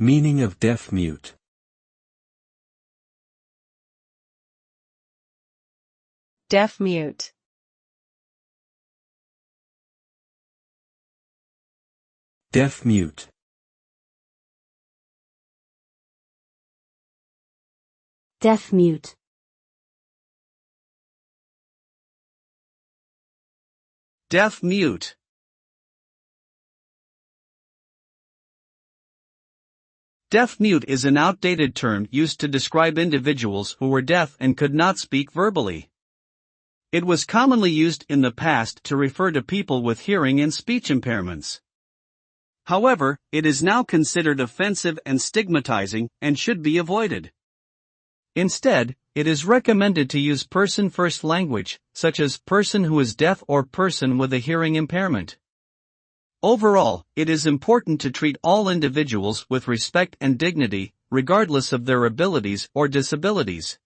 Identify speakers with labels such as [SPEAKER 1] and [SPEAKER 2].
[SPEAKER 1] Meaning of deaf-mute.
[SPEAKER 2] Deaf-mute.
[SPEAKER 1] Deaf-mute.
[SPEAKER 3] Deaf-mute.
[SPEAKER 4] Deaf-mute. Deaf-mute is an outdated term used to describe individuals who were deaf and could not speak verbally. It was commonly used in the past to refer to people with hearing and speech impairments. However, it is now considered offensive and stigmatizing and should be avoided. Instead, it is recommended to use person-first language, such as person who is deaf or person with a hearing impairment. Overall, it is important to treat all individuals with respect and dignity, regardless of their abilities or disabilities.